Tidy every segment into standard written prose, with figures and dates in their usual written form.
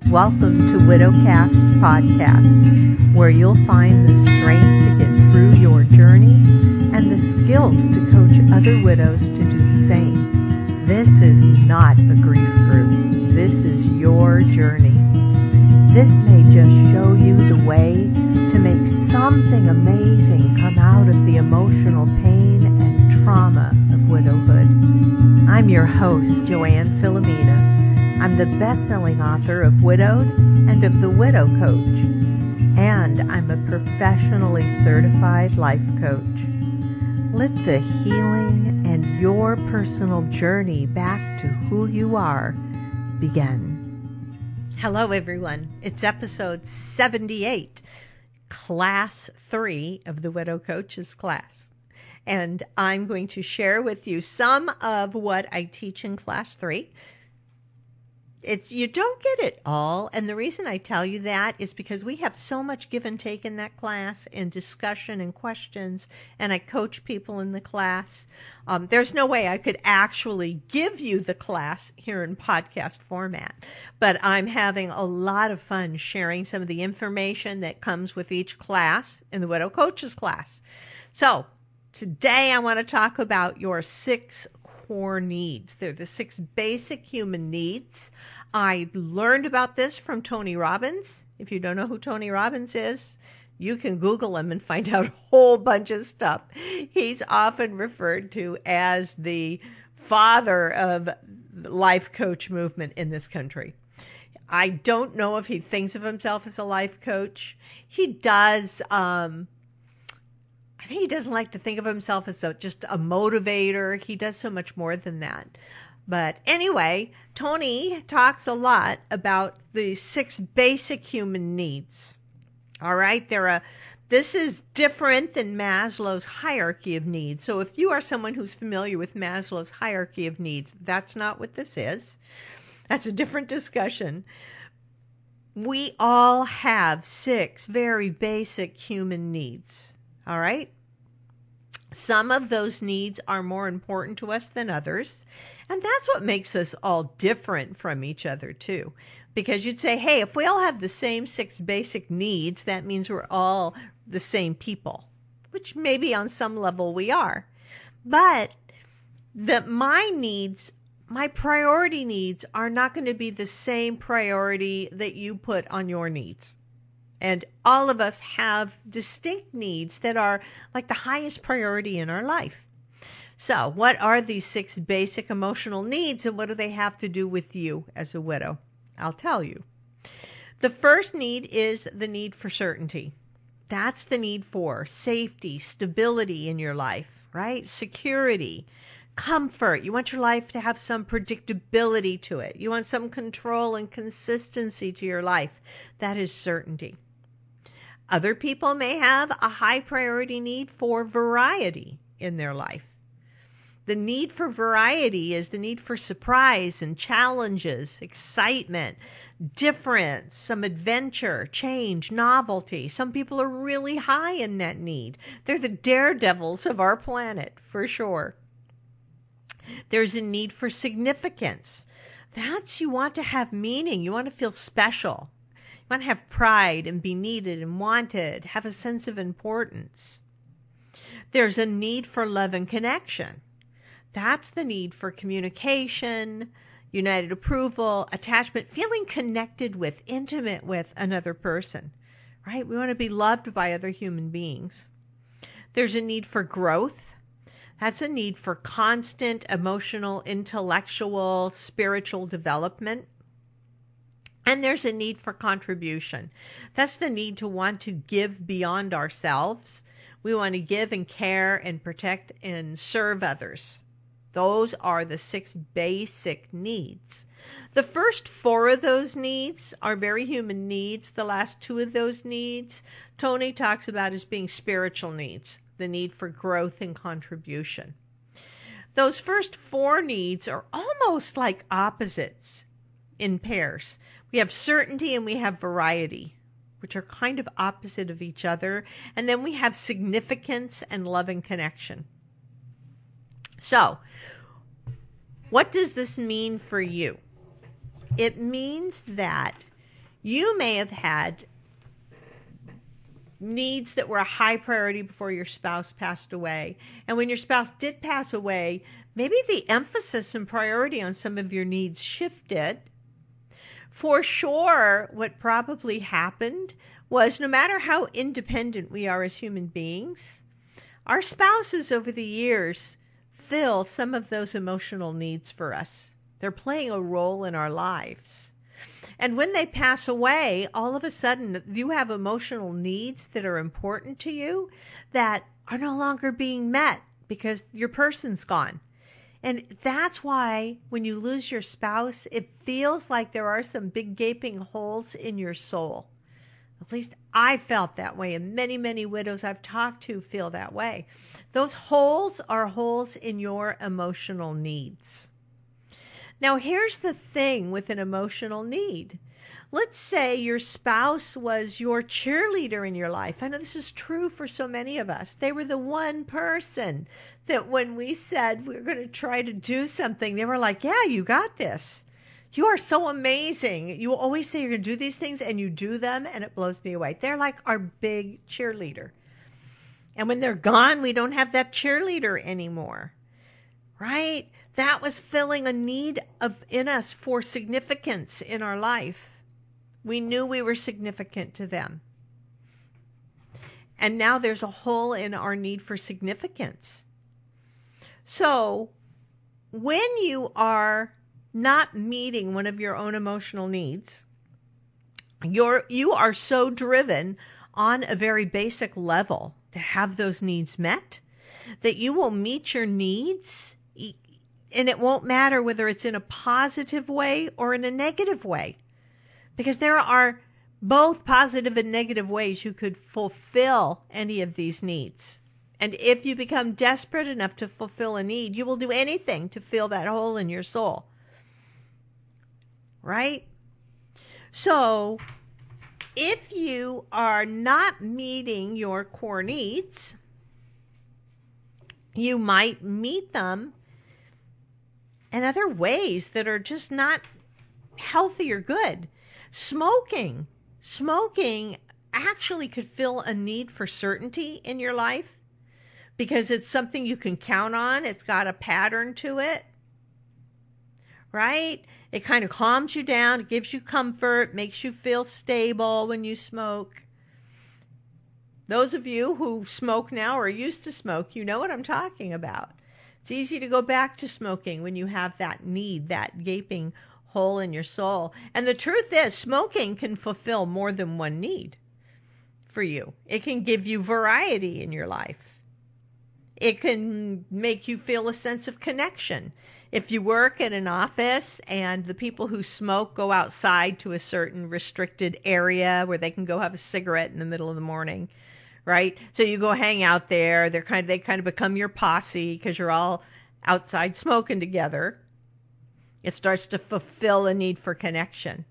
Welcome to Widowcast Podcast, where you'll find the strength to get through your journey and the skills to coach other widows to do the same. This is not a grief group. This is your journey. This may just show you the way to make something amazing come out of the emotional pain and trauma of widowhood. I'm your host, Joanne Filomena. I'm the best-selling author of Widowed and of The Widow Coach, and I'm a professionally certified life coach. Let the healing and your personal journey back to who you are begin. Hello, everyone. It's episode 78, Class 3 of the Widow Coach's class. And I'm going to share with you some of what I teach in Class 3. You don't get it all, and the reason I tell you that is because we have so much give and take in that class, and discussion and questions, and I coach people in the class. There's no way I could actually give you the class here in podcast format, but I'm having a lot of fun sharing some of the information that comes with each class in the Widow Coach's class. So today I want to talk about your 6 core needs. They're the 6 basic human needs. I learned about this from Tony Robbins. If you don't know who Tony Robbins is, you can Google him and find out a whole bunch of stuff. He's often referred to as the father of the life coach movement in this country. I don't know if he thinks of himself as a life coach. He does. I think he doesn't like to think of himself as just a motivator. He does so much more than that. But anyway, Tony talks a lot about the 6 basic human needs. All right, this is different than Maslow's hierarchy of needs. So if you are someone who's familiar with Maslow's hierarchy of needs, that's not what this is. That's a different discussion. We all have 6 very basic human needs. All right? Some of those needs are more important to us than others. And that's what makes us all different from each other, too. Because you'd say, hey, if we all have the same 6 basic needs, that means we're all the same people, which maybe on some level we are. But my priority needs are not going to be the same priority that you put on your needs. And all of us have distinct needs that are like the highest priority in our life. So what are these 6 basic emotional needs, and what do they have to do with you as a widow? I'll tell you. The first need is the need for certainty. That's the need for safety, stability in your life, right? Security, comfort. You want your life to have some predictability to it. You want some control and consistency to your life. That is certainty. Other people may have a high priority need for variety in their life. The need for variety is the need for surprise and challenges, excitement, difference, some adventure, change, novelty. Some people are really high in that need. They're the daredevils of our planet, for sure. There's a need for significance. You want to have meaning. You want to feel special. You want to have pride and be needed and wanted, have a sense of importance. There's a need for love and connection. That's the need for communication, united approval, attachment, feeling connected with, intimate with another person, right? We want to be loved by other human beings. There's a need for growth. That's a need for constant emotional, intellectual, spiritual development. And there's a need for contribution. That's the need to want to give beyond ourselves. We want to give and care and protect and serve others. Those are the 6 basic needs. The first 4 of those needs are very human needs. The last 2 of those needs, Tony talks about as being spiritual needs, the need for growth and contribution. Those first 4 needs are almost like opposites in pairs. We have certainty and we have variety, which are kind of opposite of each other. And then we have significance and love and connection. So, what does this mean for you? It means that You may have had needs that were a high priority before your spouse passed away. And when your spouse did pass away, maybe the emphasis and priority on some of your needs shifted. For sure, what probably happened was no matter how independent we are as human beings, our spouses over the years fill some of those emotional needs for us. They're playing a role in our lives. And when they pass away, all of a sudden you have emotional needs that are important to you that are no longer being met because your person's gone. And that's why when you lose your spouse, it feels like there are some big gaping holes in your soul. At least I felt that way, and many, many widows I've talked to feel that way. Those holes are holes in your emotional needs. Now, here's the thing with an emotional need. Let's say your spouse was your cheerleader in your life. I know this is true for so many of us. They were the one person that when we said we were going to try to do something, they were like, yeah, you got this. You are so amazing. You always say you're going to do these things and you do them, and it blows me away. They're like our big cheerleader. And when they're gone, we don't have that cheerleader anymore, right? That was filling a need in us for significance in our life. We knew we were significant to them. And now there's a hole in our need for significance. So when you are not meeting one of your own emotional needs, you are so driven on a very basic level to have those needs met that you will meet your needs, and it won't matter whether it's in a positive way or in a negative way, because there are both positive and negative ways you could fulfill any of these needs. And if you become desperate enough to fulfill a need, you will do anything to fill that hole in your soul. Right? So, if you are not meeting your core needs, you might meet them in other ways that are just not healthy or good. Smoking actually could fill a need for certainty in your life because it's something you can count on. It's got a pattern to it, right? It kind of calms you down. It gives you comfort, makes you feel stable when you smoke. Those of you who smoke now or used to smoke, you know what I'm talking about. It's easy to go back to smoking when you have that need, that gaping hole in your soul. And the truth is, smoking can fulfill more than one need for you. It can give you variety in your life. It can make you feel a sense of connection. If you work in an office and the people who smoke go outside to a certain restricted area where they can go have a cigarette in the middle of the morning, right? So you go hang out there. They kind of become your posse because you're all outside smoking together. It starts to fulfill a need for connection.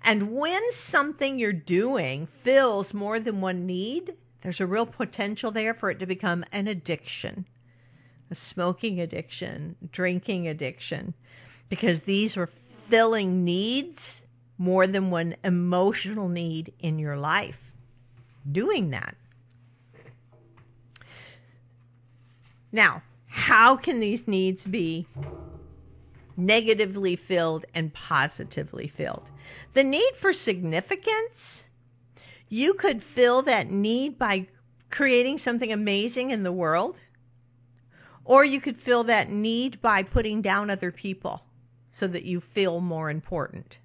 And when something you're doing fills more than one need, there's a real potential there for it to become an addiction, a smoking addiction, drinking addiction, because these are filling needs, more than one emotional need in your life, doing that. Now, how can these needs be negatively filled and positively filled? The need for significance, you could fill that need by creating something amazing in the world, or you could fill that need by putting down other people so that you feel more important.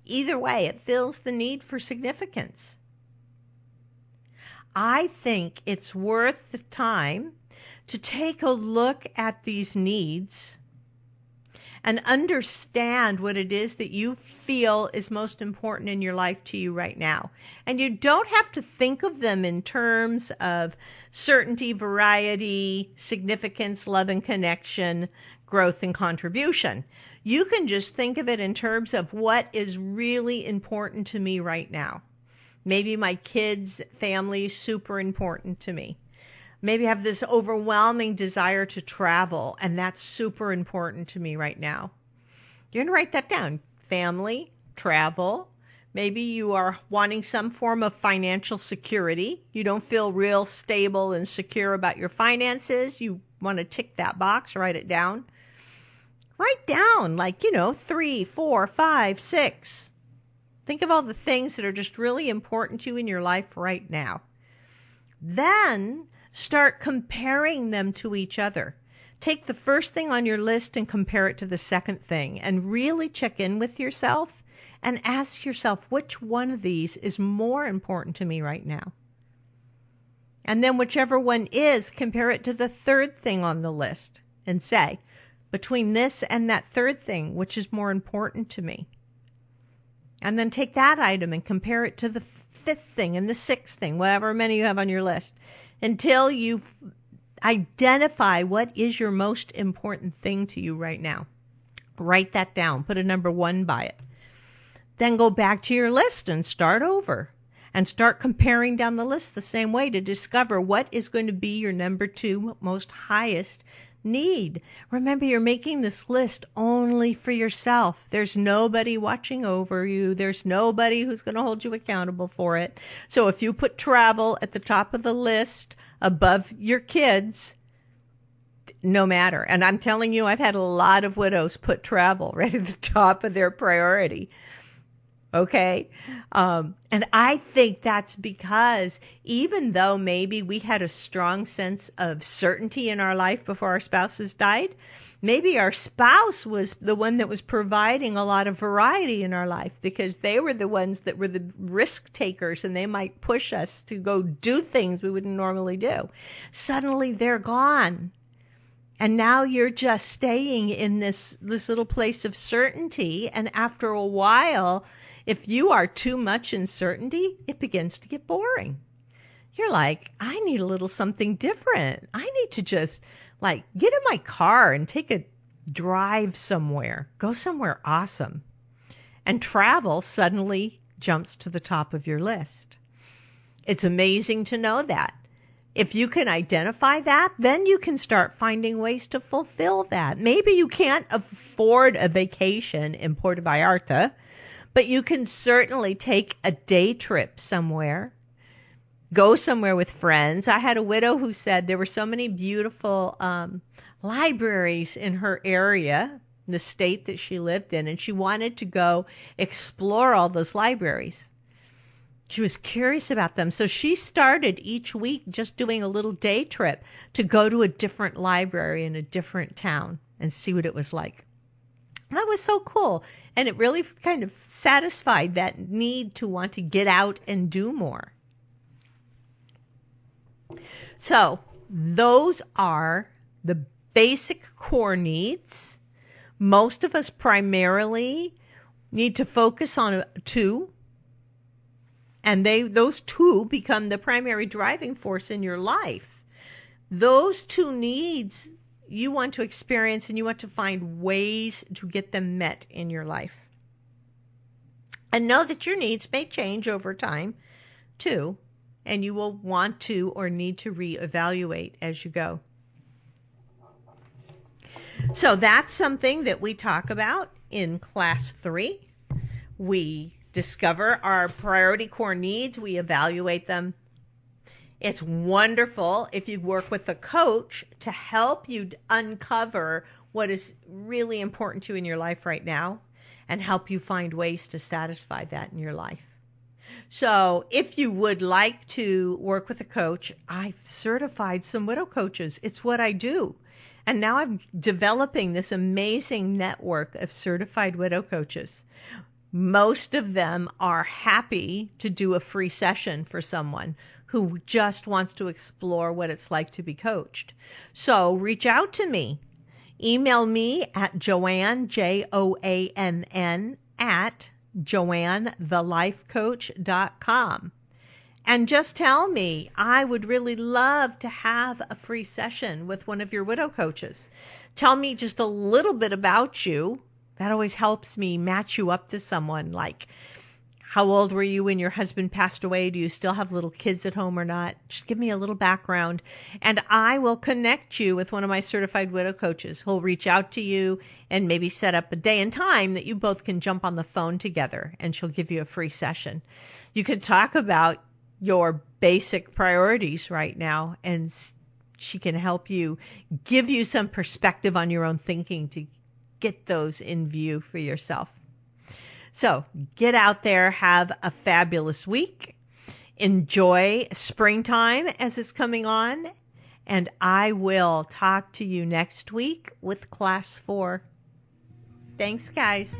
Either way, it fills the need for significance. I think it's worth the time to take a look at these needs and understand what it is that you feel is most important in your life to you right now. And you don't have to think of them in terms of certainty, variety, significance, love and connection, growth and contribution. You can just think of it in terms of what is really important to me right now. Maybe my kids' family is super important to me. Maybe I have this overwhelming desire to travel, and that's super important to me right now. You're going to write that down. Family, travel. Maybe you are wanting some form of financial security. You don't feel real stable and secure about your finances. You want to tick that box, write it down. Write down, like, 3, 4, 5, 6. Think of all the things that are just really important to you in your life right now. Then start comparing them to each other. Take the first thing on your list and compare it to the second thing, and really check in with yourself and ask yourself, which one of these is more important to me right now? And then whichever one is, compare it to the third thing on the list and say, between this and that third thing, which is more important to me? And then take that item and compare it to the fifth thing and the sixth thing, whatever many you have on your list, until you identify what is your most important thing to you right now. Write that down. Put a number 1 by it. Then go back to your list and start over. And start comparing down the list the same way to discover what is going to be your number 2 most highest need. Remember, you're making this list only for yourself. There's nobody watching over you. There's nobody who's going to hold you accountable for it. So if you put travel at the top of the list above your kids, no matter. And I'm telling you, I've had a lot of widows put travel right at the top of their priority. Okay? And I think that's because even though maybe we had a strong sense of certainty in our life before our spouses died, maybe our spouse was the one that was providing a lot of variety in our life, because they were the ones that were the risk takers, and they might push us to go do things we wouldn't normally do. Suddenly they're gone. And now you're just staying in this little place of certainty, and after a while, if you are too much in certainty, it begins to get boring. You're like, I need a little something different. I need to just get in my car and take a drive somewhere. Go somewhere awesome. And travel suddenly jumps to the top of your list. It's amazing to know that. If you can identify that, then you can start finding ways to fulfill that. Maybe you can't afford a vacation in Puerto Vallarta, but you can certainly take a day trip somewhere, go somewhere with friends. I had a widow who said there were so many beautiful libraries in her area, the state that she lived in, and she wanted to go explore all those libraries. She was curious about them. So she started each week just doing a little day trip to go to a different library in a different town and see what it was like. That was so cool. And it really kind of satisfied that need to want to get out and do more. So those are the basic core needs. Most of us primarily need to focus on 2. And those 2 become the primary driving force in your life. Those 2 needs you want to experience, and you want to find ways to get them met in your life. And know that your needs may change over time too, and you will want to or need to reevaluate as you go. So that's something that we talk about in class 3. We discover our priority core needs, we evaluate them. It's wonderful if you work with a coach to help you uncover what is really important to you in your life right now and help you find ways to satisfy that in your life. So if you would like to work with a coach, I've certified some widow coaches. It's what I do. And now I'm developing this amazing network of certified widow coaches. Most of them are happy to do a free session for someone who just wants to explore what it's like to be coached. So reach out to me. Email me at Joann, Joann, at JoannTheLifeCoach.com. And just tell me, I would really love to have a free session with one of your widow coaches. Tell me just a little bit about you. That always helps me match you up to someone, like How old were you when your husband passed away? Do you still have little kids at home or not? Just give me a little background, and I will connect you with one of my certified widow coaches who'll reach out to you and maybe set up a day and time that you both can jump on the phone together, and she'll give you a free session. You can talk about your basic priorities right now, and she can help you, give you some perspective on your own thinking to get those in view for yourself. So get out there, have a fabulous week. Enjoy springtime as it's coming on. And I will talk to you next week with Class 4. Thanks, guys.